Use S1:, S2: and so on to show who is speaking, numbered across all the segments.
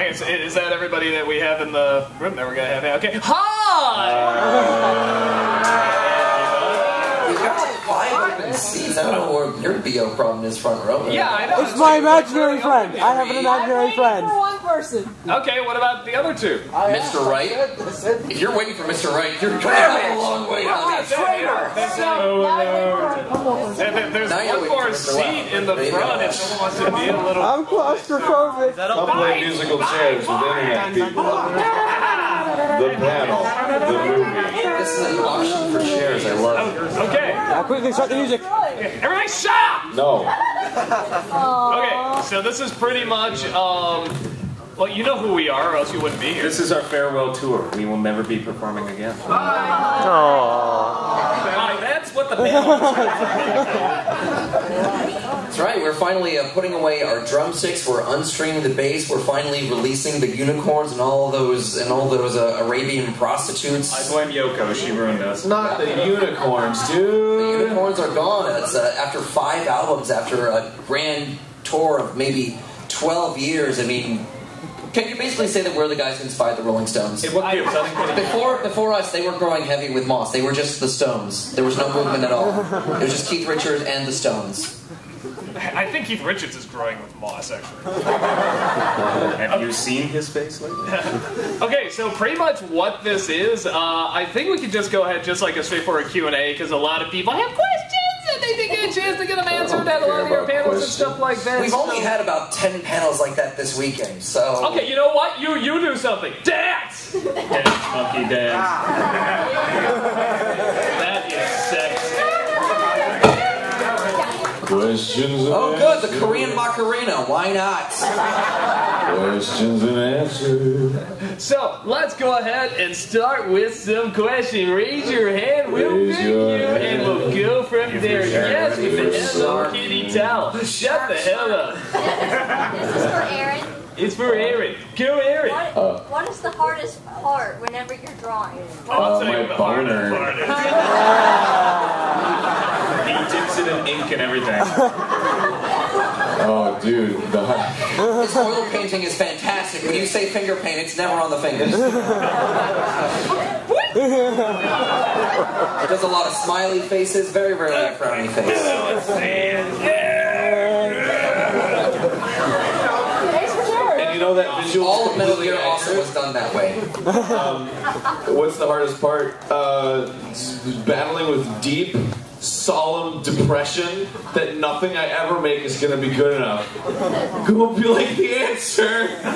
S1: Okay, so is that everybody that we have in the room that we're gonna have? Okay, hi.
S2: We've got like 5 open seats. I don't know where your BO problem is, front row.
S1: Yeah, I know.
S3: It's my imaginary friend. I have an imaginary friend.
S4: For one person.
S1: Okay, what about the other two?
S2: Mr. Wright? If you're waiting for Mr. Wright, you're going to have a long way down there.
S1: There's one more seat in the front if someone wants to be a little...
S3: I'm claustrophobic.
S5: Couple of musical chairs with internet people. The panel. The movie.
S2: This is an auction for chairs. I love it.
S1: Okay.
S3: Now quickly start the music.
S1: Everybody shut up!
S5: No.
S1: Okay, so this is pretty much, well, you know who we are, or else you wouldn't be here.
S6: This is our farewell tour. We will never be performing again.
S1: That's what the panel is.
S2: That's right. We're finally putting away our drumsticks. We're unstringing the bass. We're finally releasing the unicorns and all those Arabian prostitutes.
S6: I blame Yoko. She ruined us.
S5: Not the unicorns, dude.
S2: The unicorns are gone. It's after 5 albums, after a grand tour of maybe 12 years. I mean, can you basically say that we're the guys who inspired the Rolling Stones? Before us, they were growing heavy with moss. They were just the Stones. There was no movement at all. It was just Keith Richards and the Stones.
S1: I think Keith Richards is growing with moss, actually.
S6: Have you seen his face lately?
S1: Okay, so pretty much what this is, I think we could just go ahead just like a straightforward Q&A, because a lot of people have questions and they didn't get a chance to get them answered at a lot of your panels and stuff like that.
S2: We've only had about 10 panels like that this weekend, so...
S1: Okay, you know what? You do something. Dance!
S6: Dance, monkey, dance.
S1: That is sexy.
S5: Questions and
S2: Oh, good, the Korean Macarena. Why not?
S5: Questions and answers.
S1: So, let's go ahead and start with some questions. Raise your hand, we'll pick you, and we'll go from there. Yes, with the Hello Kitty towel. Shut the hell up.
S4: This is for Aaron.
S1: It's for Aaron. Go, Aaron.
S4: What is the hardest part whenever you're drawing?
S5: My boner.
S6: He dips it in ink and everything.
S5: Oh, dude.
S2: This oil painting is fantastic. When you say finger paint, it's never on the fingers. It does a lot of smiley faces, very rarely a frowny face.
S5: And you know that visual...
S2: All of Metal Gear also was done that way.
S5: What's the hardest part? Battling with deep, solemn depression that nothing I ever make is going to be good enough. Go be like the answer.
S2: I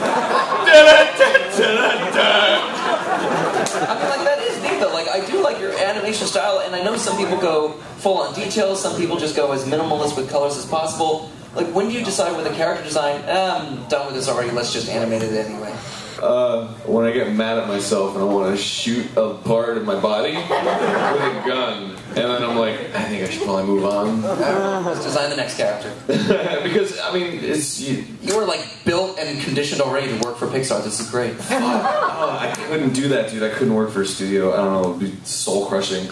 S2: mean, like, that is neat, though. Like, I do like your animation style, and I know some people go full on details, some people just go as minimalist with colors as possible. Like, when do you decide with a character design, I'm done with this already, let's just animate it anyway?
S5: When I get mad at myself and I want to shoot a part of my body with a gun, and then I'm like, I think I should probably move on.
S2: Let's design the next character.
S5: Because, I mean, it's...
S2: You were, like, built and conditioned already to work for Pixar. This is great.
S5: I couldn't do that, dude. I couldn't work for a studio. I don't know, it would be soul-crushing.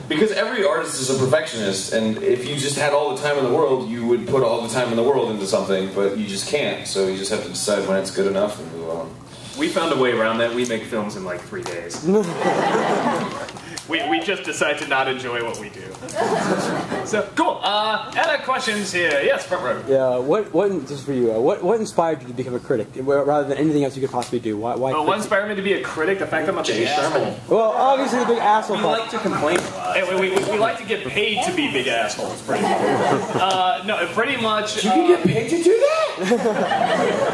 S5: Because every artist is a perfectionist, and if you just had all the time in the world, you would put all the time in the world into something, but you just can't, so you just have to decide when it's good enough and move on.
S6: We found a way around that. We make films in like 3 days.
S1: We just decide to not enjoy what we do. So, cool. Other questions here. Yes, front row.
S3: Yeah, what just for you, what inspired you to become a critic, rather than anything else you could possibly do? Why
S1: what inspired me to be a critic? The fact that I'm a big asshole.
S3: Well, obviously the big asshole
S6: We
S3: part.
S6: like to complain a lot.
S1: Hey, we like to get paid to be big assholes, pretty much. No, pretty much...
S5: You can get paid to do that?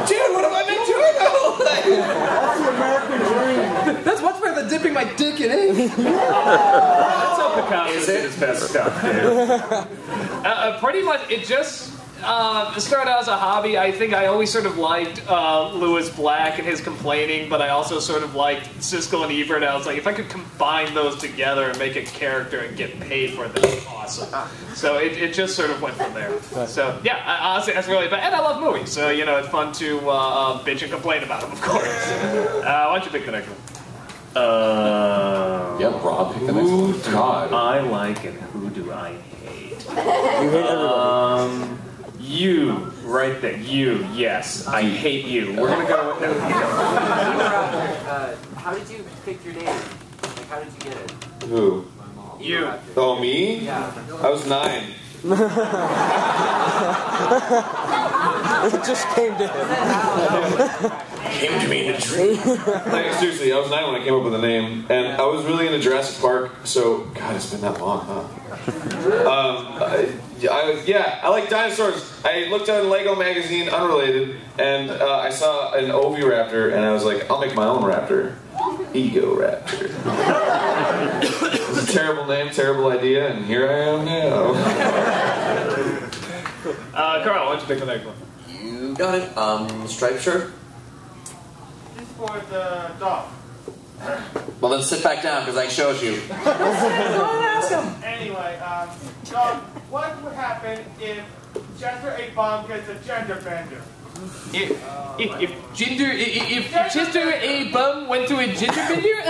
S5: Dude, what have I been doing my whole life?
S3: That's the American dream. That's much better than dipping my dick in ink.
S1: That's how Picasso did his best stuff, dude. Pretty much, it just started out as a hobby. I think I always sort of liked Lewis Black and his complaining, but I also sort of liked Siskel and Ebert. I was like, if I could combine those together and make a character and get paid for it, that'd be awesome. So it just sort of went from there. So yeah, honestly, that's really fun. And I love movies, so you know, it's fun to bitch and complain about them, of course. Why don't you pick the next one?
S5: Yeah, Rob, pick the next one.
S6: God. I like and who do I hate?
S3: You hate everybody.
S1: You, right there. You, yes. I hate you. We're gonna go with
S7: how did you pick your name? Like, how did you get it?
S5: Who?
S1: You.
S5: Oh, me?
S7: Yeah.
S5: I was 9.
S3: It just came to him.
S5: Came to me in a dream. Like, seriously, I was 9 when I came up with the name, and I was really into Jurassic Park. So, God, it's been that long, huh? I like dinosaurs. I looked at a Lego magazine, unrelated, and I saw an Oviraptor, and I was like, I'll make my own raptor. Egoraptor. It was a terrible name, terrible idea, and here I am now.
S1: Carl, why don't you pick the next one?
S2: You got it. Striped shirt.
S8: This for the dog.
S2: Well, then sit back down because I showed you.
S8: Anyway, dog, what would happen if Chester A. Bomb gets a gender bender?
S1: If Chester A. Bum went to a gender bender,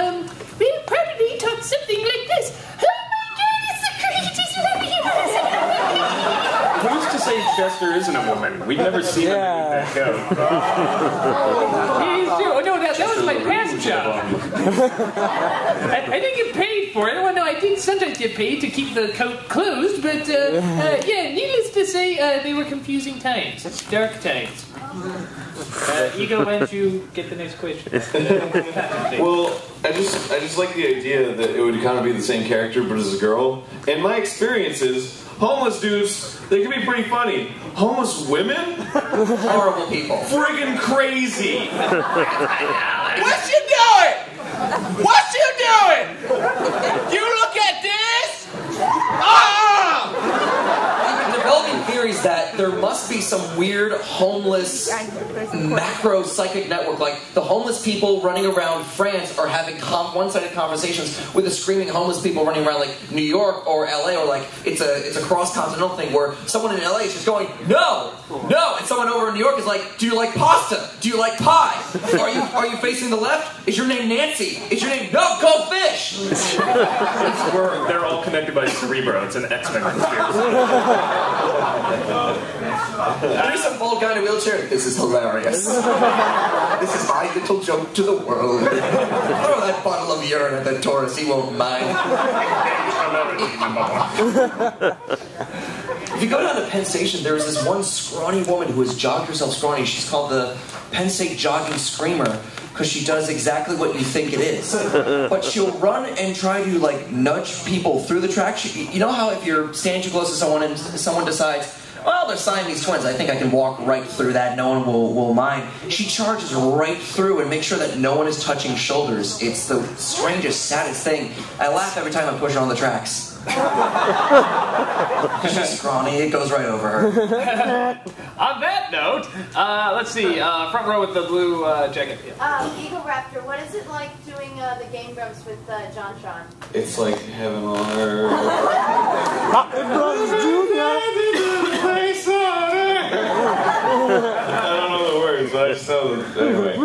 S1: we'll probably talk something like this. Oh my God, it's the greatest
S6: Who's to say Chester isn't a woman? We've never seen him beneath that coat.
S1: Oh no, that was my past job. I didn't get paid for it. Well, no, I did sometimes get paid to keep the coat closed, but yeah, needless to say, they were confusing times. Dark times. Ego, why don't you get the next question?
S5: Well, I just like the idea that it would kind of be the same character, but as a girl. And my experiences, homeless dudes, they can be pretty funny. Homeless women?
S2: Horrible people.
S5: Friggin' crazy.
S9: What you doing? What you doing? You look at this?
S2: I've been developing theories that there must be some weird homeless macro psychic network. Like the homeless people running around France are having one-sided conversations with the screaming homeless people running around like New York or LA, or like it's a cross-continental thing where someone in LA is just going, no, no, and someone over in New York is like, do you like pasta? Do you like pie? Are you facing the left? Is your name Nancy? Is your name no? Go fish!
S6: They're all connected by Cerebro. It's an X-Men conspiracy.
S2: There's some bald guy in a wheelchair. This is hilarious. This is my little joke to the world. Throw that bottle of urine at the Taurus, he won't mind. If you go down to Penn Station, there is this one scrawny woman who has jogged herself scrawny. She's called the Penn State Jogging Screamer because she does exactly what you think it is. But she'll run and try to like nudge people through the track. You know how if you're standing too close to someone and someone decides, well, they're Siamese twins, I think I can walk right through that, no one will mind. She charges right through and makes sure that no one is touching shoulders. It's the strangest, saddest thing. I laugh every time I push her on the tracks. She's scrawny, it goes right over her.
S1: On that note, let's see, front row with the blue jacket.
S4: Egoraptor, what is it like doing the game ropes with John Sean?
S5: It's like heaven on earth. I don't know the words, but I just know them. Anyway.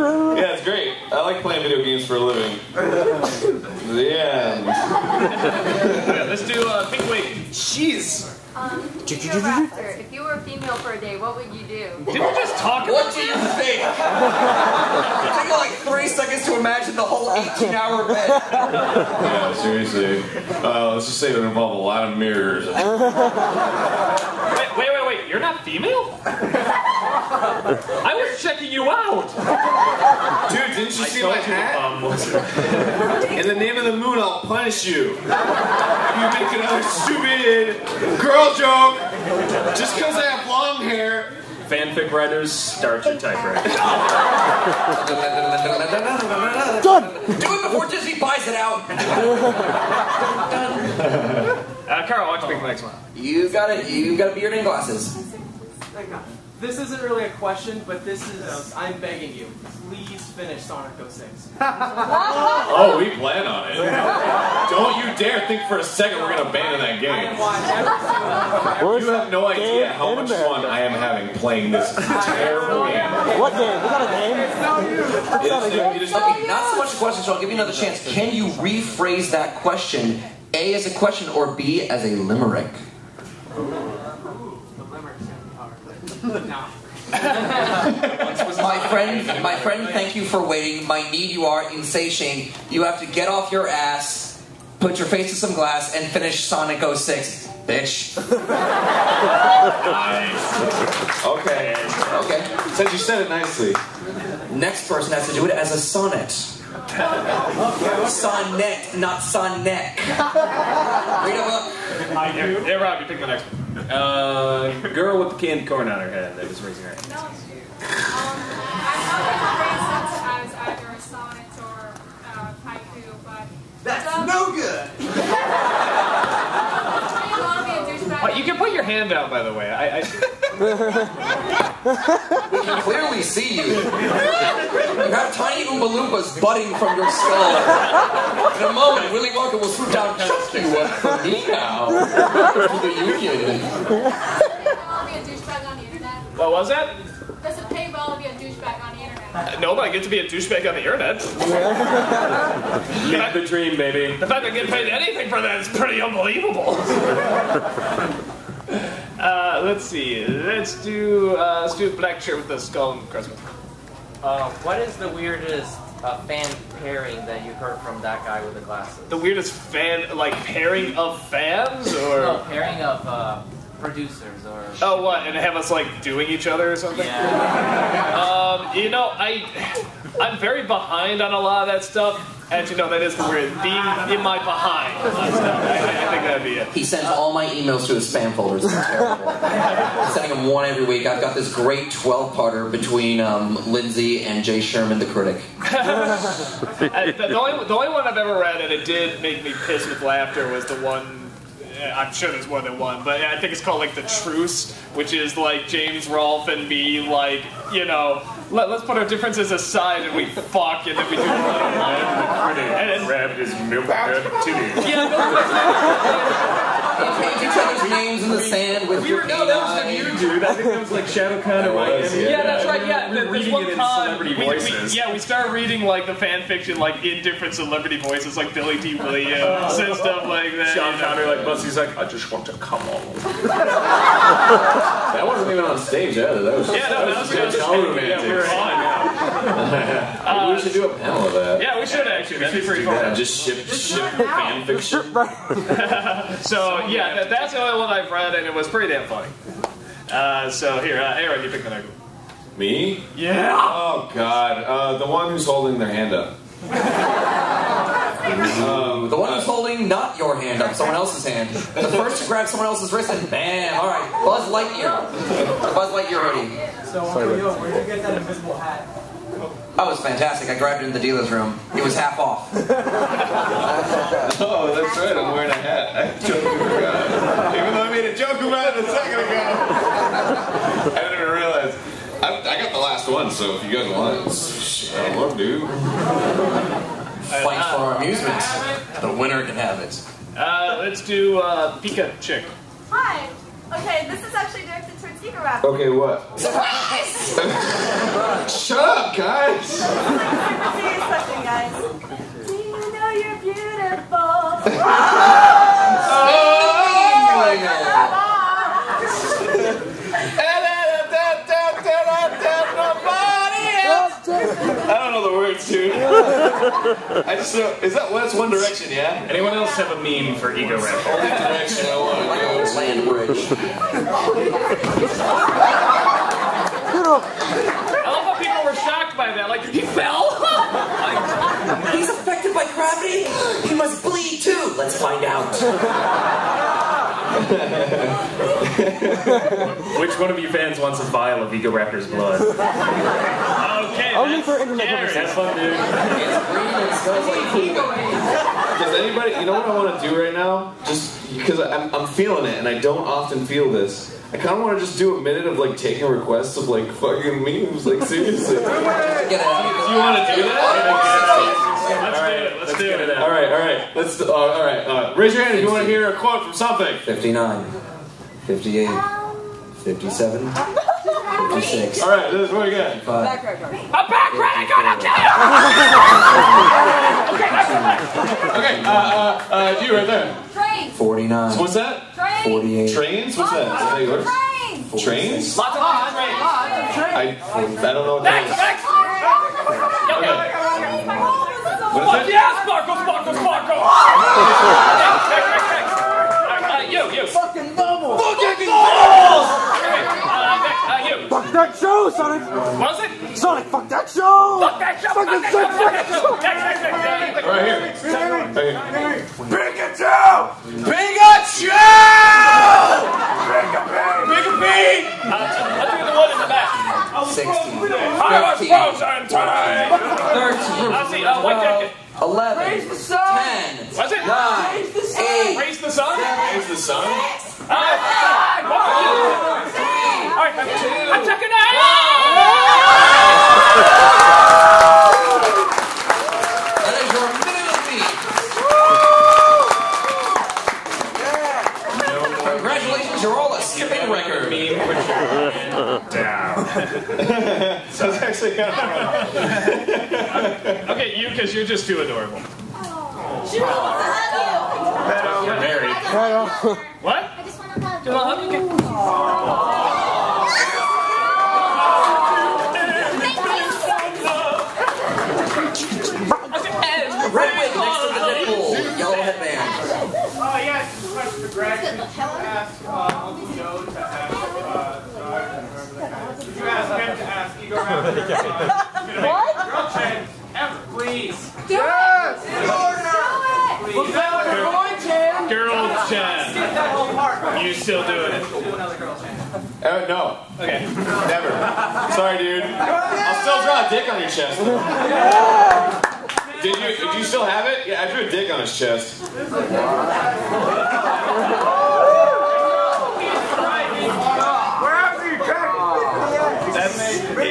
S5: Yeah, it's great. I like playing video games for a living. The end.
S1: Let's do Pink Wig.
S4: Jeez. Egoraptor, if you were a female for a day, what would you do?
S1: Did we just talk
S2: What do you think? Take like 3 seconds to imagine the whole 18-hour bed.
S5: Yeah, seriously. Let's just say it would involve a lot of mirrors.
S1: Wait, you're not female? I was checking you out!
S5: Dude, didn't you see my hat? In the name of the moon, I'll punish you. If you make another stupid girl joke, just because I have long hair.
S6: Fanfic writers, start your typewriter.
S2: Done! Do it before Disney buys it out!
S1: Carl, why don't you pick the next one?
S2: You got it. You got a beard and glasses.
S7: This isn't really a question, but this is, I'm begging you, please finish Sonic 06.
S5: Oh, we plan on it. Don't you dare think for a second we're going to abandon that game. You have no idea how much fun I am having playing this terrible game.
S3: What game? Is that a game? It's not a game.
S2: Okay, not so much a question, so I'll give you another chance. Can you rephrase that question, A as a question or B as a limerick?
S7: No.
S2: My friend, thank you for waiting. My need you are insatiate. You have to get off your ass, put your face to some glass, and finish Sonic 06. Bitch.
S5: Nice. Okay. Since you said it nicely.
S2: Next person has to do it as a sonnet. Sonnet, not sonnet. Read a book.
S1: Yeah, Rob, you pick the next one.
S6: Girl with the candy corn on her head that was raising her hand.
S4: No, I'm not going to phrase it as either a sonnet or haiku, but...
S9: That's no good!
S1: You can put your hand out, by the way.
S2: We can clearly see you. You have tiny Oompa Loompas budding from your skull. In a moment, Willy Wonka will swoop down, chuck you up for me now. To the Union.
S1: What was that?
S4: Does it pay well to be a douchebag on the internet?
S1: No, but I get to be a douchebag on the internet.
S6: Live the dream, baby.
S1: The fact I get paid anything for that is pretty unbelievable. Let's see. Let's do black shirt with the skull and crossbones.
S10: What is the weirdest fan pairing that you heard from that guy with the glasses?
S1: The weirdest pairing of fans, or
S10: no, pairing of producers, or
S1: oh, what? And have us doing each other or something?
S10: Yeah.
S1: You know, I'm very behind on a lot of that stuff. And you know, that is the weird being in my behind on that stuff. I think that'd be it.
S2: He sends all my emails to his spam folders. It's terrible. I'm sending him one every week. I've got this great 12-parter between Lindsay and Jay Sherman, the critic.
S1: The only one I've ever read, and it did make me piss with laughter, was the one. I'm sure there's more than one, but I think it's called The Truce, which is James Rolfe and me, you know, let's put our differences aside and we fuck, and then we do
S6: and grabbed his milk titty.
S1: Yeah,
S2: you paint each other's names in the sand with your
S6: that was the new dude. I think that was ShadoCon or Miami.
S1: Yeah, that's right. Yeah,
S6: we were reading it in celebrity voices.
S1: We started reading the fan fiction in different celebrity voices, like Billy D. Williams and stuff like that.
S6: Sean Connery Buzzie's I just want to come on.
S5: That wasn't even on stage either. That was
S1: that was
S5: just romantic.
S1: Yeah, we were on.
S5: We should do a panel of that.
S1: Yeah, we should actually. That'd be pretty fun.
S5: Just ship fan fiction.
S1: So yeah, that's the only one I've read, and it was pretty damn funny. So here, Aaron, you pick the next one.
S5: Me?
S1: Yeah.
S5: Oh God, the one who's holding their hand up.
S2: The one who's holding not your hand up, someone else's hand. The first to grab someone else's wrist and bam! All right, Buzz Lightyear. Buzz Lightyear hoodie.
S7: So, where'd you get that invisible hat?
S2: That was fantastic. I grabbed it in the dealer's room. It was half off.
S5: Oh, that's right. I'm wearing a hat. I totally forgot. Even though I made a joke about it a second ago. I didn't even realize. I got the last one, so if you guys want it, I love dude.
S2: Fight for our amusement. The winner can have it.
S1: Let's do Pika Chick.
S4: Hi. Okay, this is actually directed towards Egoraptor.
S5: Okay, what?
S4: Surprise!
S5: Shut up, guys!
S4: Serious question, guys. Do you know you're beautiful?
S5: I don't know the words, dude. I just know. That's One Direction, yeah?
S6: Anyone else have a meme for Egoraptor?
S5: Only direction I want to go is
S2: Land Bridge.
S1: I love how people were shocked by that. He fell?
S2: He's affected by gravity? He must bleed too. Let's find out.
S6: Which one of you fans wants a vial of Egoraptor's blood?
S1: Okay,
S3: only for internet purposes.
S6: Have fun, dude.
S2: It's green and smells like pee.
S5: Does anybody, you know what I want to do right now? Just because I'm feeling it, and I don't often feel this. I kind of want to just do a minute of taking requests of fucking memes, seriously.
S2: Do you want to
S5: do that?
S1: Let's do it.
S5: All right. All right. Raise your hand if you want to hear a quote from something.
S2: 59, 58, 57, 56.
S5: All right, this is what we got.
S1: A back running gonna kill you!
S5: Okay, you right there.
S4: Trains!
S2: 49.
S5: So what's that?
S4: Trains!
S2: 48.
S5: Trains? What's that? Is that yours?
S4: Trains!
S5: Trains?
S1: Lots of trains.
S5: I don't know what that is.
S1: Next!
S5: What is it?
S1: Yeah, sparkle, sparkle, sparkle! You.
S9: Fucking bubble!
S1: Fucking balls! You.
S3: Fuck that show, Sonic!
S1: What was it?
S3: Sonic, fuck that show!
S1: Fuck that show! Fuck that show! Fuck that show! Next.
S5: Right here.
S9: Pikachu! Pikachu! Pikachu!
S1: Let's do the one in the back.
S2: 16, 15, 13,
S1: Let's see, white jacket.
S2: 11, 10,
S1: What's it?
S2: 9, 8,
S1: Raise the sun?
S5: Is the sun?
S1: Alright, I'm checking out!
S2: That is your minute of beat. Congratulations, you're all a skipping record.
S6: Down.
S5: So it's actually kind of
S6: Okay, you, because you're just too adorable. You're married. What?
S4: I just want to hug
S1: Do you want to hug?
S2: Right away, next to the Deadpool, yellow headband.
S8: Yes, this question for Greg. Did you ask Uncle Joe to ask did you ask him to ask Egoraptor? What? Girl Chen, ever, please.
S9: Yes!
S8: Please.
S6: Girl Chen.
S8: That whole part.
S6: You still doing it?
S8: Do another Girl Chen.
S5: no.
S6: Okay.
S5: Never. Sorry, dude. I'll still draw a dick on your chest. Did you still have it? Yeah, I drew a dick on his chest.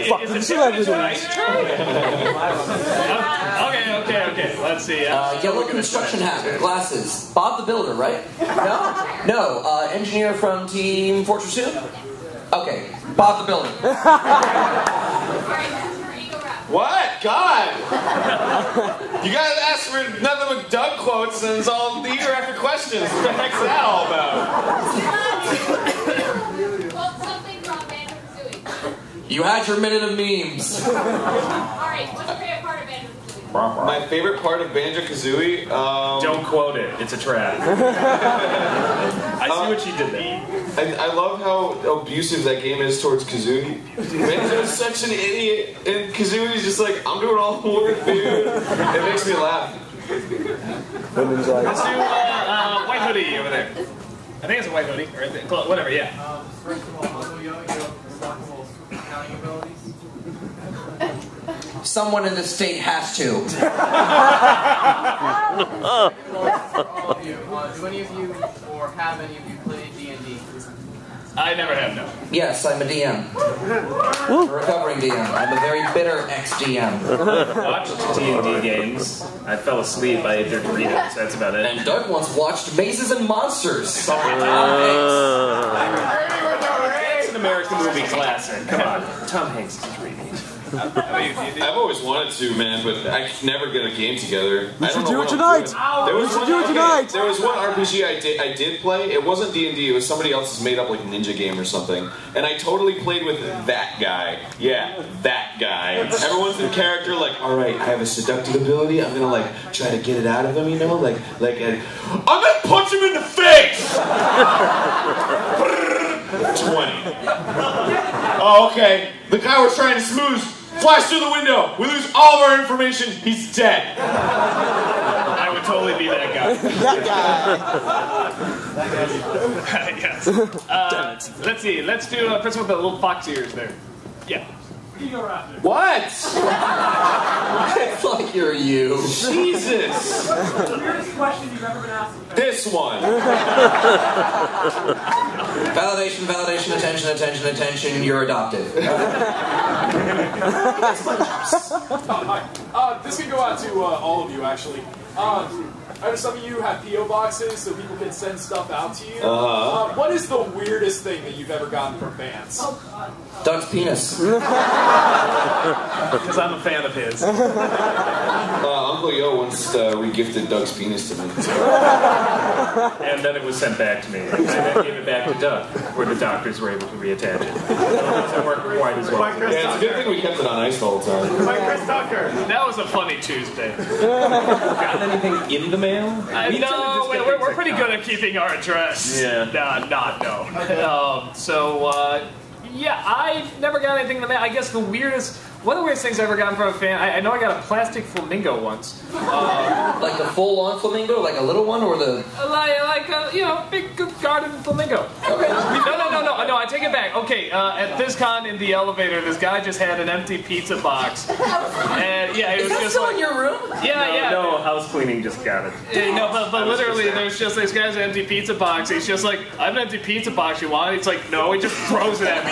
S6: Fucking celebrities. Okay. Let's see.
S2: Yellow construction hat with glasses. Bob the Builder, right? No? No, engineer from Team Fortress 2? Okay, Bob the Builder.
S5: What? God! You guys asked for nothing but Doug quotes and it's all the Egoraptor questions. What the heck's that all about?
S4: Well, something from Banjo-Kazooie.
S2: You had your minute of memes.
S4: Alright, what's your favorite part of Banjo-Kazooie?
S5: My favorite part of Banjo-Kazooie?
S6: Don't quote it. It's a trap. I see what you did there.
S5: I love how abusive that game is towards Kazooie. Banjo's such an idiot, and Kazooie's just like, I'm doing all the work, dude. It makes me laugh.
S3: Women's like,
S6: Let's do white hoodie over there. I think it's a white hoodie, or whatever. Yeah.
S7: First of all, Uncle Yo, you have unstoppable counting abilities.
S2: Someone in the state has to.
S7: All of you, do any of you or have any of you played D&D?
S6: I never have, no.
S2: Yes, I'm a DM. A recovering DM. I'm a very bitter ex-DM.
S6: Watched D&D games. I fell asleep. I ate their Doritos. That's about it.
S2: And Doug once watched Mazes and Monsters.
S6: It's an American movie classic. Come on. Tom Hanks is reading.
S5: I've always wanted to, man, but I can never get a game together.
S3: you should do it tonight! You should do it tonight!
S5: There was one RPG I did play. It wasn't D&D. It was somebody else's made-up like ninja game or something. And I totally played with that guy. Yeah, that guy. Everyone's in character like, all right, I have a seductive ability. I'm gonna like try to get it out of him, you know, I'm gonna punch him in the face. 20. Oh, okay. The guy we're trying to smooth flies through the window. We lose all of our information. He's dead.
S6: I would totally be that guy. Yes. Let's see. Let's do a person with the little fox ears there. Yeah.
S5: What?
S2: It's like you're you.
S5: Jesus.
S8: Weirdest question you've ever been asked.
S5: This one.
S2: Validation, validation, attention, attention, attention. You're adopted.
S11: This can go out to all of you, actually. I know some of you have P.O. boxes so people can send stuff out to you.
S5: Uh-huh.
S11: What is the weirdest thing that you've ever gotten from fans?
S2: Doug's penis.
S1: Because I'm a fan of his.
S5: Uncle Yo once re-gifted Doug's penis to me.
S1: And then it was sent back to me. And I then gave it back to Doug, where the doctors were able to reattach it. It doesn't work quite as well.
S5: Yeah, it's a good thing we kept it on ice the whole time.
S8: By Chris Tucker.
S1: That was a funny Tuesday.
S5: Got anything in the mail?
S1: No, we're pretty good at keeping our address.
S5: Yeah.
S1: No. Yeah, I've never got anything in the mail. I guess one of the weirdest things I've ever gotten from a fan, I know I got a plastic flamingo once.
S2: Like a full-on flamingo? Like a little one, or the...
S1: Like a, big garden flamingo.
S2: Okay.
S1: No, I take it back. Okay, at this con in the elevator, this guy just had an empty pizza box. And yeah, it was just
S2: still
S1: like...
S2: in your room?
S1: Yeah.
S6: No, house cleaning just got it.
S1: But literally, there's just this guy's empty pizza box. He's just like, I have an empty pizza box, you want it? It's like, no, he just throws it at me.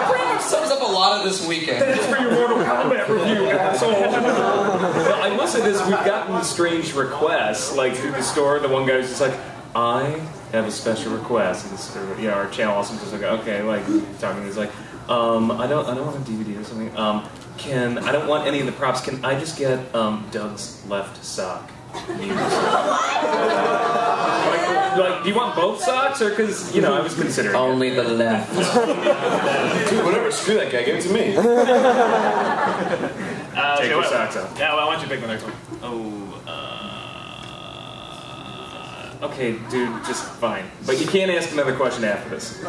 S2: Pretty much sums up a lot of this weekend.
S6: That's for your Mortal Kombat review, asshole. Well, I must say this, we've gotten strange requests, like through the store. The one guy's just like, I have a special request. And our channel also just like, okay, like talking. He's like, I don't want a DVD or something. I don't want any of the props. Can I just get Doug's left sock used? Like, do you want both socks, or because I was considering
S2: only the left.
S5: Dude, whatever. Screw that guy. Give it to me.
S1: Take
S6: your socks off.
S1: Yeah, well, why don't you pick the next one?
S6: Okay, dude, just fine. But you can't ask another question after this.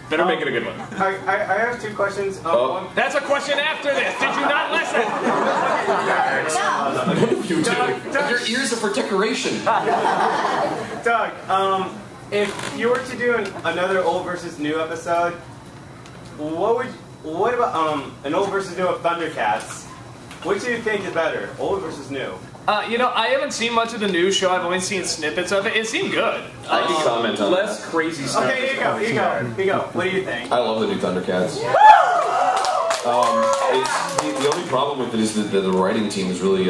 S6: Better make it a good one.
S8: I have two questions. One,
S1: That's a question after this. Did you not listen?
S2: Your ears are for decoration.
S8: Doug, if you were to do another old versus new episode, what about an old versus new of Thundercats? Which do you think is better, old versus new?
S1: I haven't seen much of the new show. I've only seen snippets of it. It seemed good.
S5: I can comment on
S6: Less
S5: that.
S6: crazy stuff.
S8: Okay, here you go. What do you think?
S5: I love the new Thundercats. The only problem with it is that the writing team is really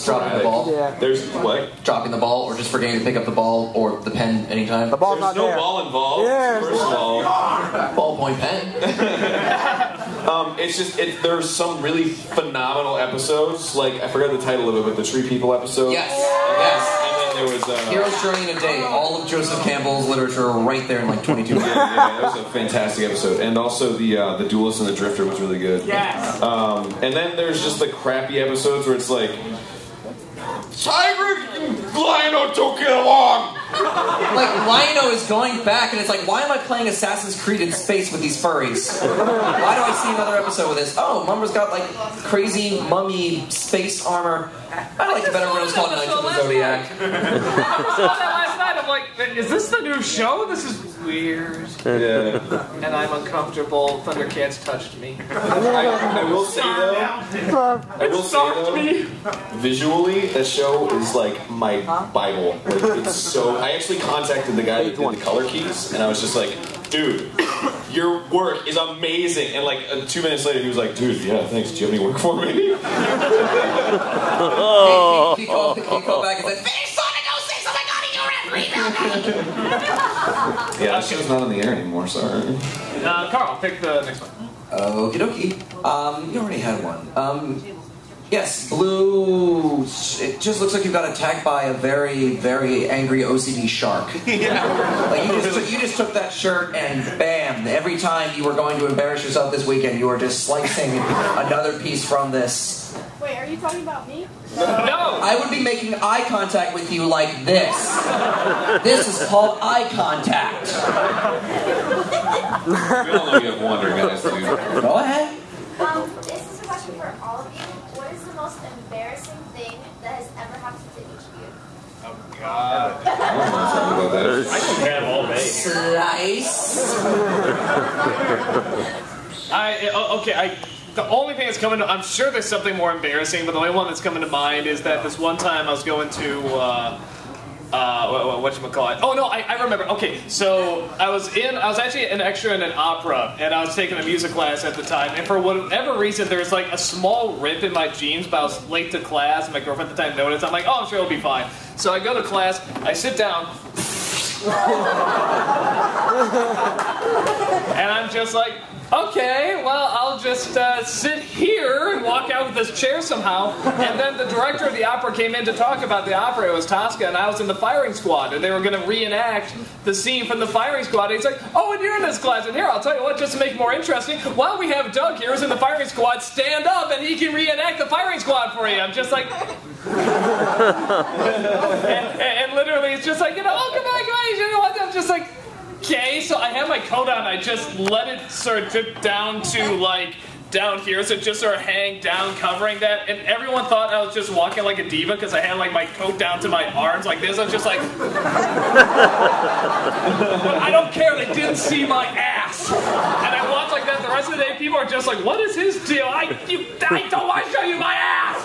S2: Dropping the ball.
S3: Yeah.
S5: There's what?
S2: Dropping the ball, or just forgetting to pick up the ball or the pen anytime.
S3: The ball's
S5: There's
S3: not
S5: no
S3: there.
S5: ball involved.
S3: Yeah.
S5: First of all,
S2: Ballpoint pen.
S5: it's just there's some really phenomenal episodes. Like I forgot the title of it, but the Tree People episode.
S2: Yes.
S5: And then there was
S2: Hero's Journey in a Day. All of Joseph Campbell's literature right there in like 22 minutes.
S5: that was a fantastic episode. And also the Duelist and the Drifter was really good.
S8: Yes.
S5: And then there's just the crappy episodes where it's like, Tiger and Lionel don't get along.
S2: Like Lionel is going back, and it's like, why am I playing Assassin's Creed in space with these furries? Why do I see another episode with this? Oh, Mumbra's got like crazy mummy space armor. I like it better when it was called Knights of the Zodiac.
S1: I saw that last night. I'm like, is this the new show? This is weird.
S5: Yeah.
S1: And I'm uncomfortable. Thundercats touched me.
S5: I will say though, visually, that show is like my Bible. Like, it's so. I actually contacted the guy that did the color keys, and I was just like, dude, your work is amazing. And like 2 minutes later, he was like, dude, yeah, thanks. Do you have any work for me?
S2: He called back and said, finish Sonic 06! Oh my god, he
S5: Yeah, that show's not on the air anymore, sorry.
S1: Carl, pick the next one.
S2: Okie dokie. You already had one. Yes, Blue. It just looks like you got attacked by a very, very angry OCD shark. Like you just took that shirt and bam! Every time you were going to embarrass yourself this weekend, you were just slicing another piece from this.
S4: Wait, are you talking about me?
S1: No!
S2: I would be making eye contact with you like this. This is called eye contact.
S5: We all know you have wonder, guys, dude.
S2: Go ahead.
S4: This is a question for all of you. What is the most embarrassing thing that has ever happened to each of you?
S1: Oh, God.
S5: I don't want to talk about that.
S6: I can have all day.
S2: Slice.
S1: The only thing that's coming to, I'm sure there's something more embarrassing, but the only one that's coming to mind is that this one time I was going to whatchamacallit? Oh no, I remember. Okay, so I was actually an extra in an opera, and I was taking a music class at the time, and for whatever reason, there was like a small rip in my jeans, but I was late to class, and my girlfriend at the time noticed. I'm like, oh, I'm sure it'll be fine. So I go to class, I sit down, and I'm just like, okay, well, I'll just sit here and walk out with this chair somehow. And then the director of the opera came in to talk about the opera. It was Tosca, and I was in the firing squad, and they were going to reenact the scene from the firing squad. And he's like, oh, and you're in this class, and here, I'll tell you what, just to make it more interesting, why don't we have Doug here, who's in the firing squad, stand up, and he can reenact the firing squad for you. I'm just like... and literally, it's just like, you know, oh, come on, you know what, I'm just like... Okay, so I had my coat on, I just let it sort of drip down to, like, down here, so it just sort of hang down, covering that, and everyone thought I was just walking like a diva, because I had, like, my coat down to my arms like this. I was just like... But I don't care, they didn't see my ass! And I walked like that the rest of the day, people are just like, what is his deal? I don't want to show you my ass!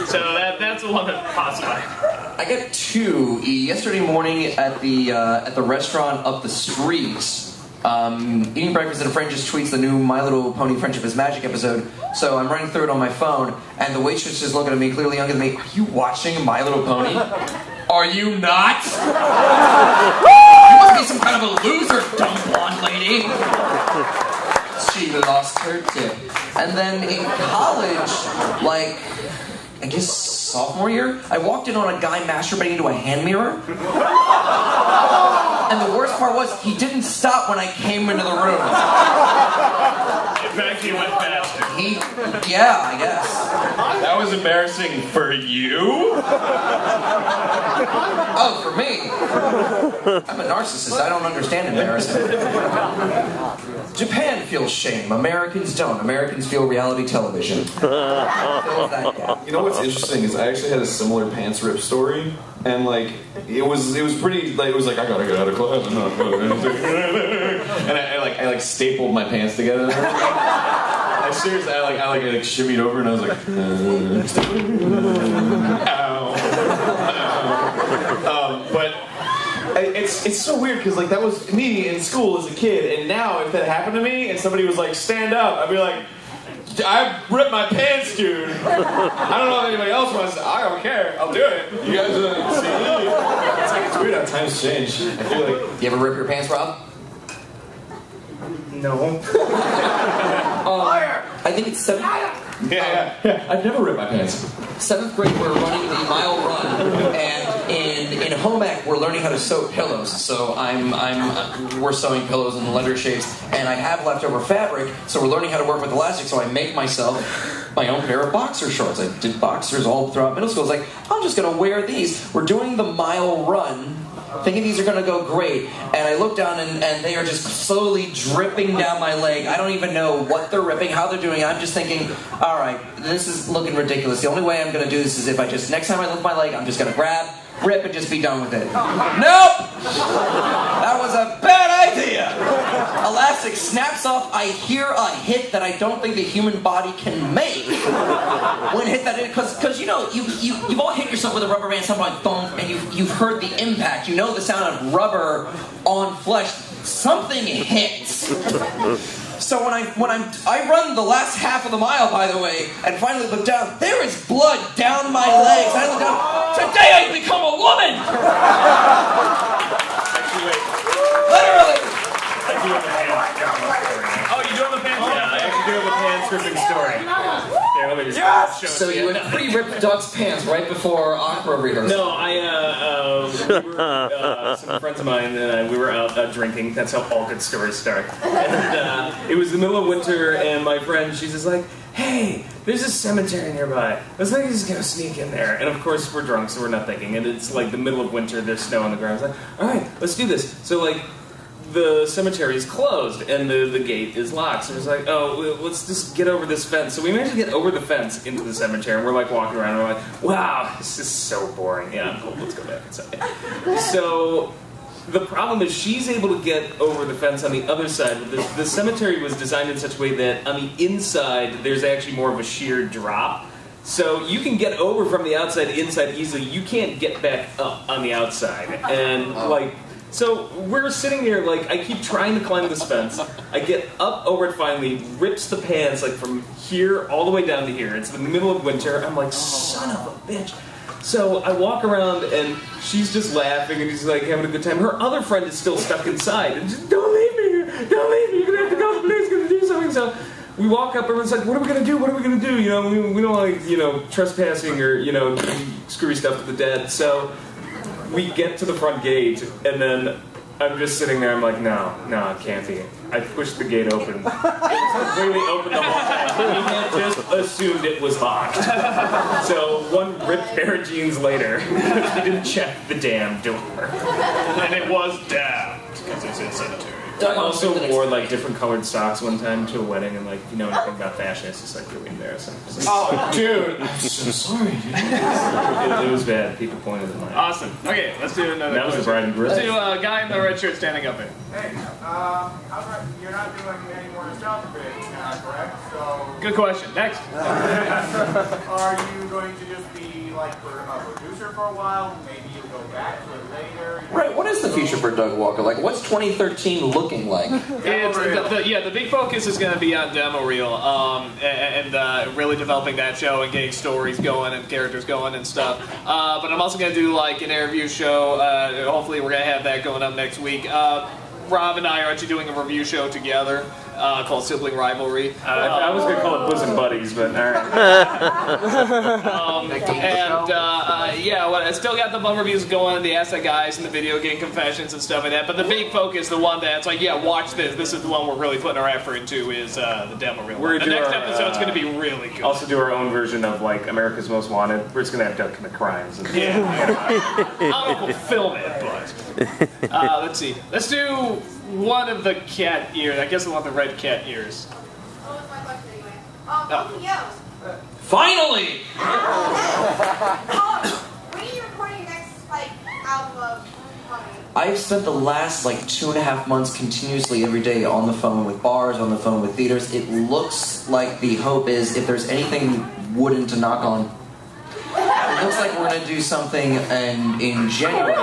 S1: So that's the one that pops in my head.
S2: I got two. Yesterday morning at the restaurant up the street, eating breakfast, and a friend just tweets the new My Little Pony Friendship is Magic episode. So I'm running through it on my phone, and the waitress is looking at me, clearly younger than me. Are you watching My Little Pony? Are you not? You must be some kind of a loser, dumb blonde lady. She lost her tip. And then in college, like, I guess sophomore year, I walked in on a guy masturbating to a hand mirror. And the worst part was, he didn't stop when I came into the room.
S1: In fact, he went faster.
S2: Yeah, I guess.
S5: That was embarrassing for you?
S2: Oh, for me? I'm a narcissist. I don't understand embarrassment. Japan feels shame. Americans don't. Americans feel reality television.
S5: You know what's interesting is I actually had a similar pants rip story, and like it was pretty like it was like I gotta get out of class, and I stapled my pants together. I seriously I shimmied over and I was like, ow. But it's so weird because like that was me in school as a kid, and now if that happened to me and somebody was like stand up, I'd be like, I ripped my pants, dude. I don't know if anybody else wants to. I don't care. I'll do it. You guys see? It's weird how times change. I feel like.
S2: You ever rip your pants, Rob?
S1: No.
S2: I think it's 7th.
S5: Yeah. I've never ripped my pants.
S2: 7th grade, we're running the mile run, and in home ec, we're learning how to sew pillows. So we're sewing pillows in letter shapes, and I have leftover fabric. So we're learning how to work with elastic. So I make myself my own pair of boxer shorts. I did boxers all throughout middle school. I was like, I'm just gonna wear these. We're doing the mile run, thinking these are going to go great, and I look down and they are just slowly dripping down my leg. I don't even know what they're ripping, how they're doing it. I'm just thinking, all right, this is looking ridiculous. The only way I'm going to do this is if next time I lift my leg, I'm just going to grab, rip, and just be done with it. Nope! That was a bad idea! Elastic snaps off. I hear a hit that I don't think the human body can make. When hit that, because you know, you've all hit yourself with a rubber band, something like thump, and you've heard the impact. You know the sound of rubber on flesh. Something hits. So when I run the last half of the mile, by the way, and finally look down, there is blood down my legs. I look down. Today I become a woman. Literally.
S1: Oh, you do have a pants? Yeah, I actually do have a pants ripping story. Here, let me just show it
S2: So
S1: to
S2: you would pre-rip Doug's pants right before opera rehearsal?
S1: No, some friends of mine and we were out drinking. That's how all good stories start. And it was the middle of winter, and my friend, she's just like, hey, there's a cemetery nearby. Let's just go sneak in there. And of course, we're drunk, so we're not thinking. And it's like the middle of winter, there's snow on the ground. It's like, all right, let's do this. So like, the cemetery is closed and the gate is locked. So it's like, oh, let's just get over this fence. So we managed to get over the fence into the cemetery, and we're like walking around, and we're like, wow, this is so boring. Yeah, I'm cold. Let's go back inside. So the problem is she's able to get over the fence on the other side. But the cemetery was designed in such a way that on the inside there's actually more of a sheer drop.
S6: So you can get over from the outside inside easily. You can't get back up on the outside. And like, so we're sitting here like, I keep trying to climb this fence. I get up over it finally, rips the pants like from here all the way down to here. It's the middle of winter. I'm like, son of a bitch. So I walk around and she's just laughing and she's like having a good time. Her other friend is still stuck inside and just, don't leave me here, don't leave me, you're gonna have to go, the police gonna do something. So we walk up, everyone's like, what are we gonna do, what are we gonna do? You know, we don't like, you know, trespassing or, you know, doing screwy stuff to the dead. So we get to the front gate and then I'm just sitting there, I'm like, no, it can't be. I pushed the gate open. It was completely open the whole time. He had just assumed it was locked. So one ripped pair of jeans later, he didn't check the damn door.
S1: And it was damned, because it's in cemetery.
S6: I also wore like different colored socks one time to a wedding, and like, if you know anything about fashion, it's just like really embarrassing.
S1: Oh, dude!
S6: I'm so sorry, dude. It was bad. People pointed at mine.
S1: Awesome. Okay, let's do another.
S6: That was the bride and groom.
S1: Let's do a guy in the red shirt standing up there.
S8: Hey, you're not doing any more nostalgia bits now, correct? So.
S1: Good question. Next.
S8: Are you going to just be like a producer for a while? Maybe you'll go back to it later.
S2: Right. What is the future for Doug Walker? Like, what's 2013 looking like?
S1: It's, the big focus is going to be on demo reel and really developing that show and getting stories going and characters going and stuff. But I'm also going to do like an interview show. Hopefully we're going to have that going up next week. Rob and I are actually doing a review show together called Sibling Rivalry.
S6: I was going to call it Bosom Buddies, but alright. I still got the bum reviews going, the Ask That Guys and the video game confessions and stuff like that. But the big focus, the one that's like, yeah, watch this. This is the one we're really putting our effort into is the demo reel. The next episode's going to be really good. Also do our own version of like America's Most Wanted. We're just going to have Doug commit crimes. And
S1: I don't know if we'll film it, but let's see. Let's do one of the cat ears. I guess the one with the red cat ears.
S4: What was my question anyway?
S2: Finally!
S4: When are you recording your next album of comedy?
S2: I've spent the last 2.5 months continuously every day on the phone with bars, on the phone with theaters. It looks like the hope is if there's anything wooden to knock on, it looks like we're going to do something in January.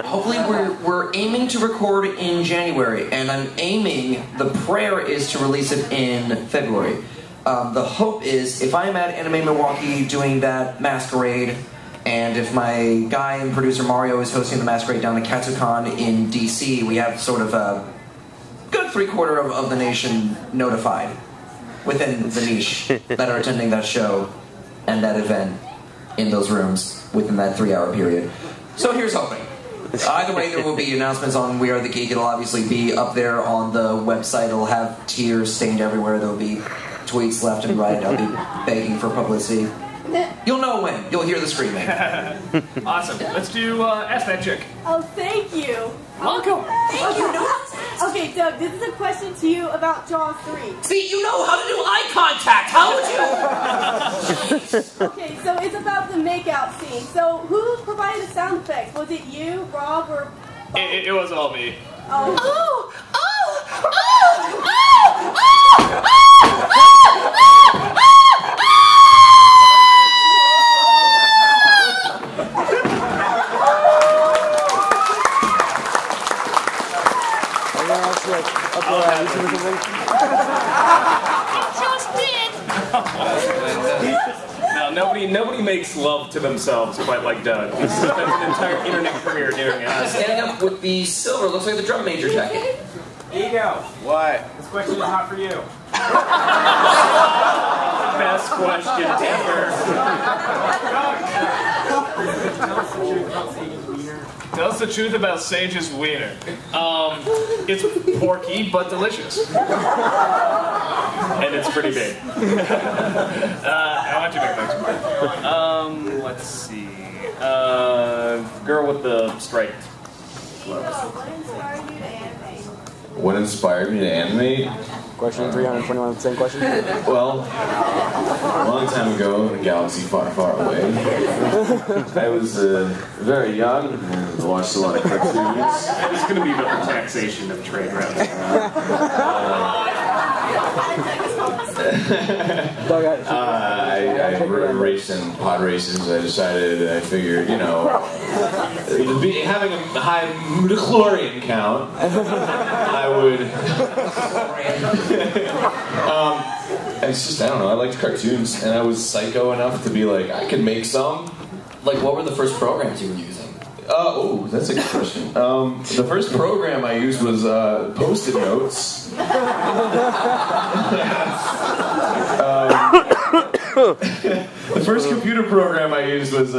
S2: Hopefully we're aiming to record in January, and I'm aiming, the prayer is to release it in February. The hope is, if I'm at Anime Milwaukee doing that masquerade, and if my guy and producer Mario is hosting the masquerade down at ShadoCon in DC, we have sort of a good 3/4 of the nation notified within the niche that are attending that show and that event in those rooms within that 3-hour period. So here's hoping. Either way, there will be announcements on We Are the Geek. It'll obviously be up there on the website. It'll have tears stained everywhere. There'll be tweets left and right. I'll be begging for publicity. You'll know when. You'll hear the screaming.
S1: Awesome. Let's do Ask That Chick.
S12: Oh, thank you.
S1: Welcome.
S12: Thank you. Okay, Doug, this is a question to you about Jaws 3.
S2: See, you know how to do eye contact. How would you?
S12: Okay, so it's about the makeout scene. So who provided the sound effects? Was it you, Rob, or...
S1: It was all me.
S12: Oh.
S6: Nobody makes love to themselves quite like Doug. He spent an entire internet career doing it.
S2: Standing up with the silver, looks like the drum major jacket.
S8: Ego.
S11: What?
S8: This question is not for you.
S6: Best question ever.
S1: Tell us the truth about Sage's wiener. It's porky but delicious.
S6: And it's pretty big.
S1: I want you to make next one.
S6: Let's see. Girl with the striped gloves.
S5: What inspired me to animate?
S3: Question 321, same question?
S5: Well, a long time ago, in a galaxy far, far away, I was very young and watched a lot of cartoons.
S6: It's going to be about the taxation of trade routes.
S5: I raced in pod races. I decided, I figured, you know, having a high midichlorian count, I would. It's just, I don't know, I liked cartoons, and I was psycho enough to be like, I could make some.
S2: Like, what were the first programs you were using?
S5: Oh, that's a good question. The first program I used was Post-it notes. The first computer program I used was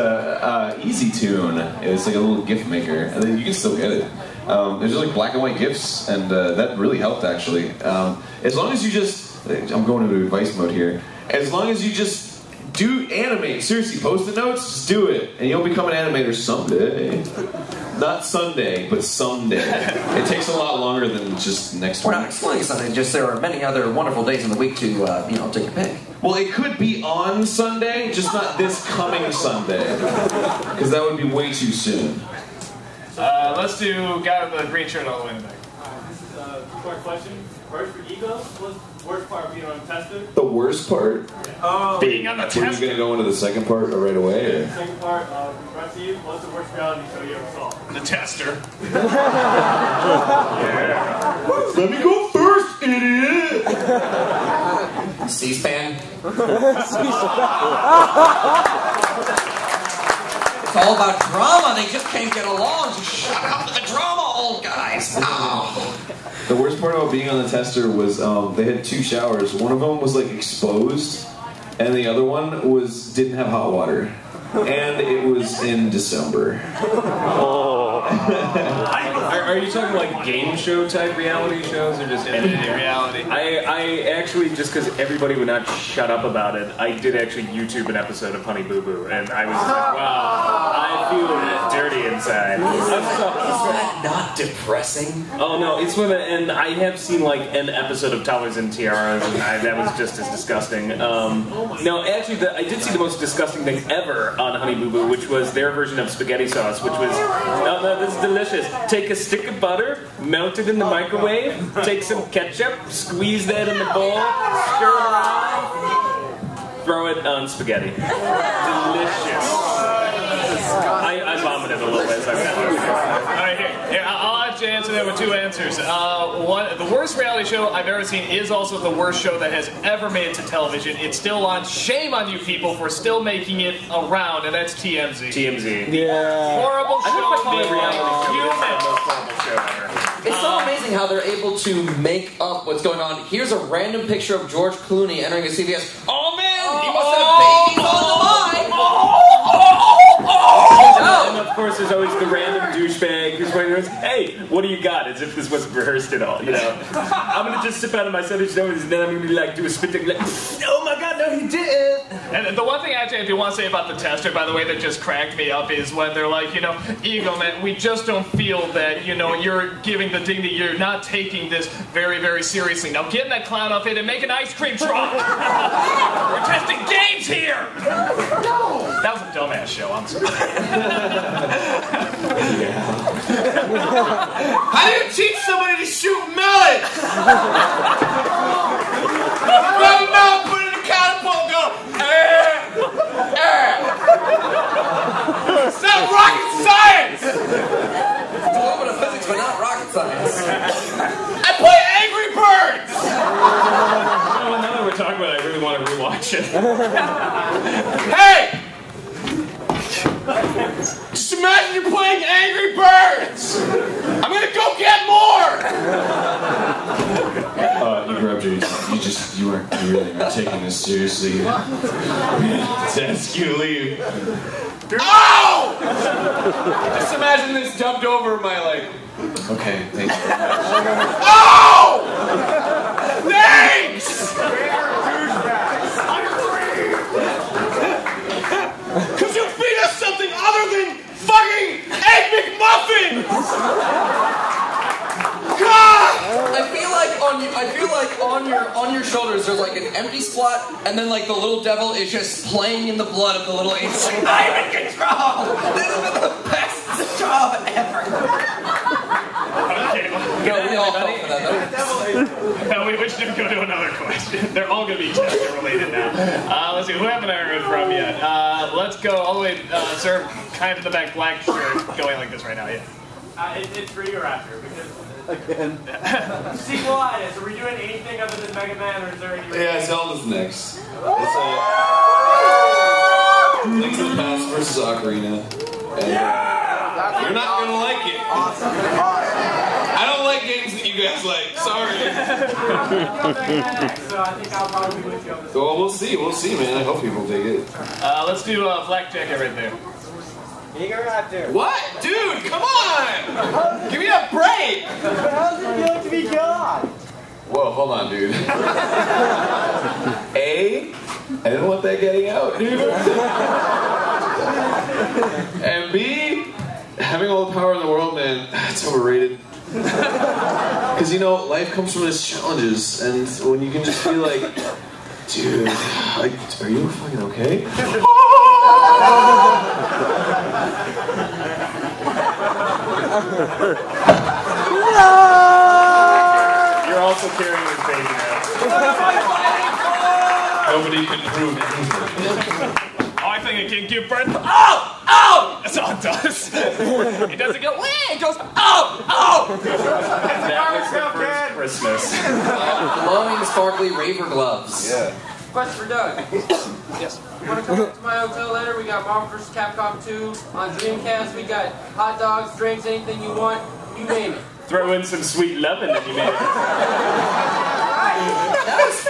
S5: Easy Tune. It's like a little GIF maker. I think you can still get it. There's just like black and white GIFs, and that really helped actually. As long as you just, I'm going into advice mode here. As long as you just do animate, seriously, Post-it notes, just do it, and you'll become an animator someday. Not Sunday, but someday. It takes a lot longer than just next week.
S2: We're not explaining something, just there are many other wonderful days in the week to, you know, take your pick.
S5: Well, it could be on Sunday, just not this coming Sunday. Because that would be way too soon.
S1: Let's do guy with the green shirt all the way in the back.
S13: This is a two-part question. First for ego, what's the worst part of being on a tester?
S5: The worst part?
S1: Being on the tester.
S5: Are you going to go into the second part right away? Or?
S13: The second part, congrats to you. What's the worst reality show you ever saw?
S1: The tester.
S5: Yeah. Let me go first, idiot!
S2: C-SPAN. It's all about drama. They just can't get along. Just shut up with the drama, old guys. Oh.
S5: The worst part about being on the tester was they had two showers. One of them was like exposed, and the other one didn't have hot water. And it was in December.
S6: Are you talking like game show type reality shows or just anything reality? I actually, just because everybody would not shut up about it, I did actually YouTube an episode of Honey Boo Boo, and I was like, wow, I feel dirty inside.
S2: Is that not depressing?
S6: Oh no, it's when, and I have seen like an episode of Toddlers and Tiaras, and that was just as disgusting. No, actually, I did see the most disgusting thing ever on Honey Boo Boo, which was their version of spaghetti sauce, which was, oh no, this is delicious. Take a stick of butter, melt it in the microwave, take some ketchup, squeeze that in the bowl, stir it around, throw it on spaghetti. Delicious. I vomited a little bit, so
S1: Alright, here, I'll have to answer that with two answers. The worst reality show I've ever seen is also the worst show that has ever made it to television. It's still on. Shame on you people for still making it around, and that's TMZ.
S6: TMZ.
S3: Yeah.
S1: Horrible show.
S2: It's so amazing how they're able to make up what's going on. Here's a random picture of George Clooney entering a CVS. Oh man, he must have babies on the line.
S6: And of course, there's always the random douchebag who's wondering, hey, what do you got? As if this wasn't rehearsed at all, you know? I'm gonna just sip out of my sandwich nose, and then I'm gonna be like, do a spit take, like, oh my god, no, he didn't!
S1: And the one thing actually I do want to say about the tester, by the way, that just cracked me up is when they're like, you know, Ego, man, we just don't feel that, you know, you're giving the dignity, you're not taking this very, very seriously. Now get in that clown outfit and make an ice cream truck! We're testing games here! That was a dumbass show, I'm sorry.
S9: How do you teach somebody to shoot millets? Grab a melon, put it in a catapult, and go, It's not rocket science!
S2: It's a little bit of physics, but not rocket science.
S9: I play Angry Birds!
S6: You know, now that we're talking about it, I really want to rewatch it.
S9: Hey! Just imagine you're playing Angry Birds! I'm gonna go get more!
S5: You really aren't taking this seriously. I'm gonna ask you to leave.
S9: Ow! Just imagine this dubbed over my, like...
S5: Okay, thanks very much.
S9: Oh! Thanks! Could you feed us something other than fucking Egg McMuffins? God!
S2: I feel like on your shoulders there's like an empty spot, and then like the little devil is just playing in the blood of the little angel. Like, I'm in control! This has been the best job ever!
S1: Okay, well,
S2: no, we all fell for that though.
S1: No, we should go to another question. They're all going to be Chester related now. Let's see, who haven't I heard from yet? Let's go all the way, sir, kind of in the back, black shirt, going like this right now, yeah.
S13: It's Egoraptor, because...
S14: Again.
S13: Sequelitis, are we doing anything other than Mega Man, or is there any...
S5: Yeah, Zelda's next. It's Link to the Past versus Ocarina. And you're not going to like it.
S14: Awesome.
S5: I don't like games that you guys like. Sorry.
S13: So I think I'll probably be with you on this.
S5: Well, we'll see, man. I hope people dig it.
S1: Let's do Black Jacket right there.
S14: Egoraptor.
S5: What? Dude, come on! Give me a break!
S14: How's it feel to be God?
S5: Whoa, hold on, dude. A, I didn't want that getting out, dude. And B, having all the power in the world, man, it's overrated. Because, you know, life comes from its challenges, and when you can just be like, dude, are you fucking okay?
S1: You're also carrying his baby now.
S5: Nobody can prove anything.
S1: Oh, I think it can give birth. Oh! Oh! That's all it does. It doesn't go, wah! It goes, oh! Oh!
S6: That was the first Christmas.
S2: Glowing, sparkly raver gloves.
S5: Yeah.
S10: Question for Doug.
S1: Yes.
S10: Want to come up to my hotel later? We got Marvel vs. Capcom 2 on Dreamcast. We got hot dogs, drinks, anything you want. You name it.
S6: Throw in some sweet lovin' if you made it.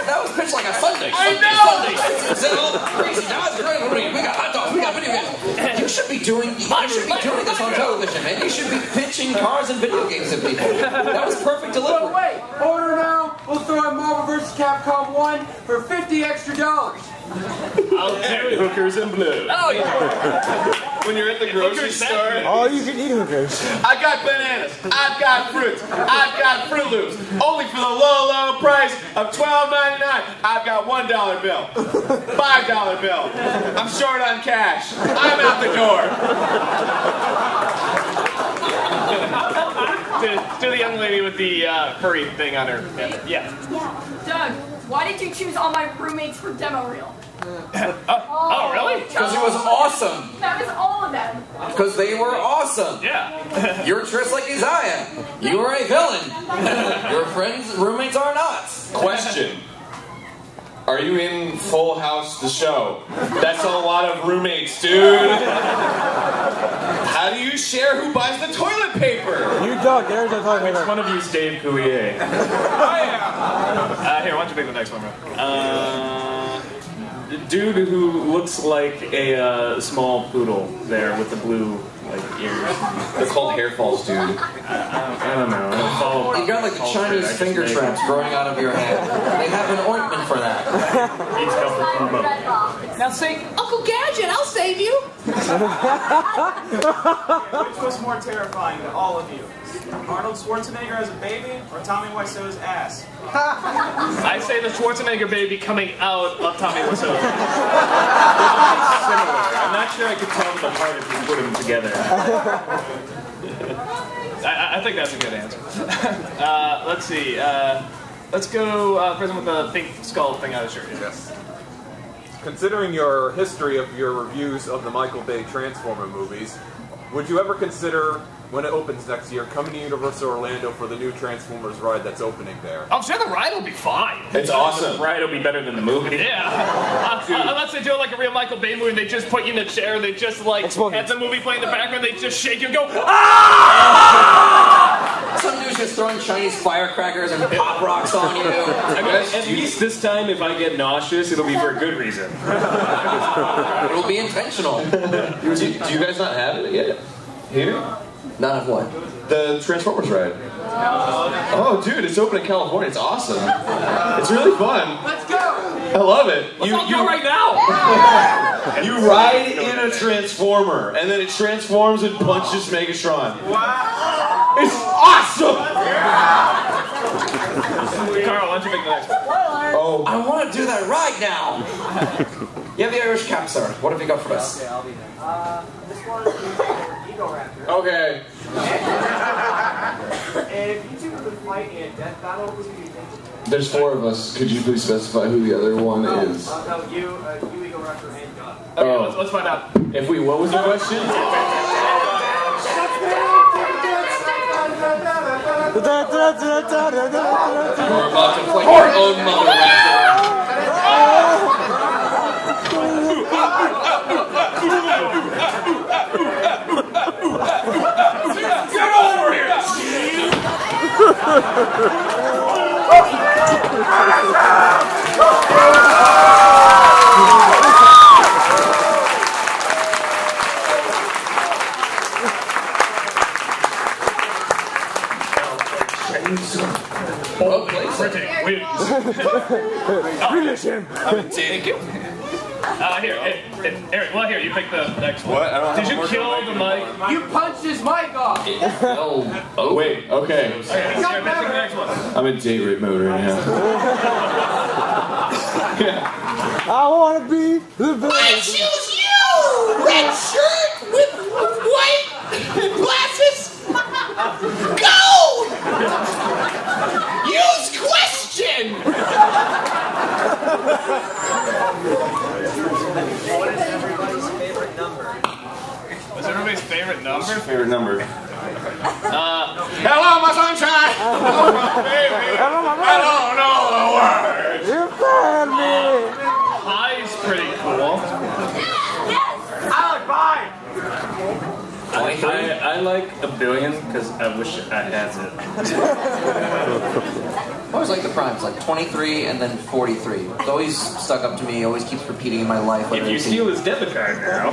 S2: That was pitched like a Sunday.
S1: I know!
S2: It's all crazy. Now it's great. We got hot dogs. We got video games. You should be doing this on television, man. You should be pitching cars and video games to people. That was perfect delivery.
S10: But wait, order now. We'll throw in Marvel vs. Capcom 1 for $50 extra.
S6: I'll carry hookers and blue.
S1: Oh, yeah.
S5: When you're at the grocery store.
S3: Oh, you can eat hookers.
S5: I got bananas. I've got fruits. I've got Fruit Loops. Only for the low, low price of $12.99. I've got $1 bill. $5 bill. I'm short on cash. I'm out the door.
S1: To the young lady with the furry thing on her. Yeah.
S12: Doug, why did you choose all my roommates for demo reel?
S1: Oh, really?
S2: Because it was awesome.
S12: That was all of them.
S2: Because they were awesome.
S1: Yeah.
S2: You're dressed like Isaiah. You are a villain. Your friends, roommates are not.
S5: Question. Are you in Full House the show? That's a lot of roommates, dude. How do you share who buys the toilet paper?
S3: You don't. There's a toilet paper.
S6: Which one of you is Dave Coulier?
S1: Here, why don't you pick the next one, bro?
S6: Dude who looks like a small poodle there with the blue ears.
S5: They're called hair falls, dude.
S6: I don't know.
S2: You got like the Chinese finger traps growing out of your head. They have an ointment for that.
S12: Now say, Uncle Gadget, I'll save you.
S8: Which was more terrifying to all of you? Arnold Schwarzenegger as a baby or Tommy Wiseau's ass?
S1: I say the Schwarzenegger baby coming out of Tommy Wiseau.
S6: Similar. I'm not sure I could tell them apart if you put them together.
S1: I think that's a good answer. Let's see. Let's go person with the pink skull thing on his shirt.
S15: Yes. Considering your history of your reviews of the Michael Bay Transformer movies, would you ever consider, when it opens next year, coming to Universal Orlando for the new Transformers ride that's opening there?
S1: I'm sure the ride will be fine.
S5: It's awesome.
S6: The ride will be better than the movie.
S1: Yeah. Unless they do it like a real Michael Bay movie, they just put you in a chair, and they just have the movie play in the background, they just shake you and go, ah!
S2: Some dude's just throwing Chinese firecrackers and pop rocks on you.
S6: At least this time, if I get nauseous, it'll be for a good reason.
S2: It'll be intentional.
S5: Do you guys not have it yet? Here?
S2: None of what?
S5: The Transformers ride. Oh, dude, it's open in California. It's awesome. It's really fun.
S10: Let's go!
S5: I love it.
S1: Let's all go right now!
S5: You ride in a Transformer, and then it transforms and punches Megatron.
S8: Wow!
S5: It's awesome!
S1: Carl, why don't you pick the next one?
S2: Oh, I want to do that right now. You have the Irish cap, sir. What have you got for us?
S7: Okay, I'll be there. This one is Egoraptor.
S5: Okay.
S8: And if you two could fight in a death battle, who do you think?
S5: There's 4 of us. Could you please specify who the other one is?
S8: No, you, Egoraptor, and God.
S1: Okay, let's find out.
S5: If we, what was the question?
S2: We're about to fight our own mother raptor.
S9: Get over here!
S1: Critic wins.
S3: Finish him.
S5: I'm taking it.
S1: Here, you pick the next one.
S5: What? I don't
S1: Did
S5: have
S1: you
S5: a
S1: kill the mic?
S10: You punched his mic off!
S5: Oh, wait, okay.
S1: Pick the next one.
S5: I'm in date rape mode right now.
S3: I want to be the best.
S9: I choose you! Red shirt with white glasses! Go! Use question!
S14: What is everybody's favorite number?
S1: What's everybody's favorite number?
S5: What's your favorite number?
S9: Hello, my sunshine! Hello, my baby! I don't know the words!
S3: You found me.
S1: Pie's pretty cool.
S8: I like pie!
S6: I like a billion because I wish I had it.
S2: I always like the primes, like 23 and then 43. It's always stuck up to me, always keeps repeating in my life.
S6: If you steal his debit card now.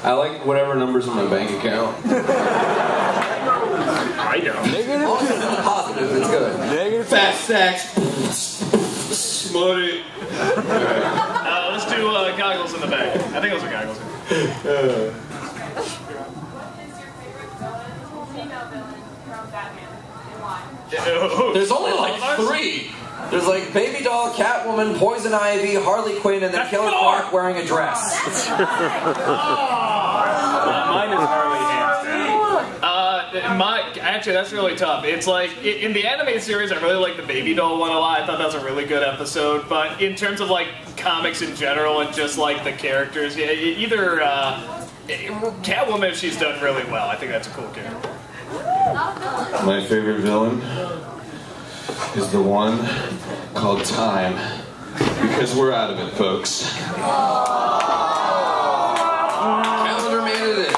S5: I like whatever number's in my bank account.
S6: I don't.
S2: Negative. Also in the positive, it's good.
S3: Negative.
S5: Fast stacks. Money.
S1: Let's do goggles in the back. I think those are goggles.
S4: What is your favorite female villain from Batman and why?
S2: There's only like 3. There's like Baby Doll, Catwoman, Poison Ivy, Harley Quinn, and then Killer Croc wearing a dress.
S6: Mine is Harley hands down.
S1: Actually, that's really tough. It's like, in the animated series, I really like the Baby Doll one a lot. I thought that was a really good episode. But in terms of like comics in general and just like the characters, yeah, either Catwoman, if she's done really well. I think that's a cool character.
S5: My favorite villain is the one called Time. Because we're out of it, folks.
S2: Calendar Man it is.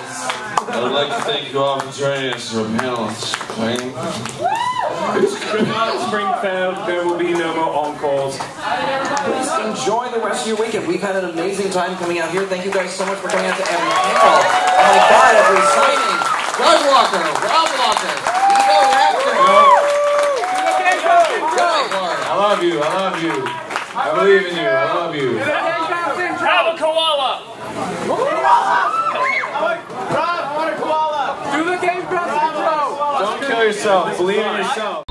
S5: I would like to thank you all for joining us for a panel explaining.
S6: Good night, Springfield. There will be no more encores.
S2: Please enjoy the rest of your weekend. We've had an amazing time coming out here. Thank you guys so much for coming out to every panel. Oh my God, every signing. Doug Walker, Rob Walker, Egoraptor.
S5: I love you, I love you. I believe in you, I love you.
S1: Have a koala!
S8: Rob, I want a koala!
S7: Do the game best intro!
S5: Don't kill yourself, believe in yourself.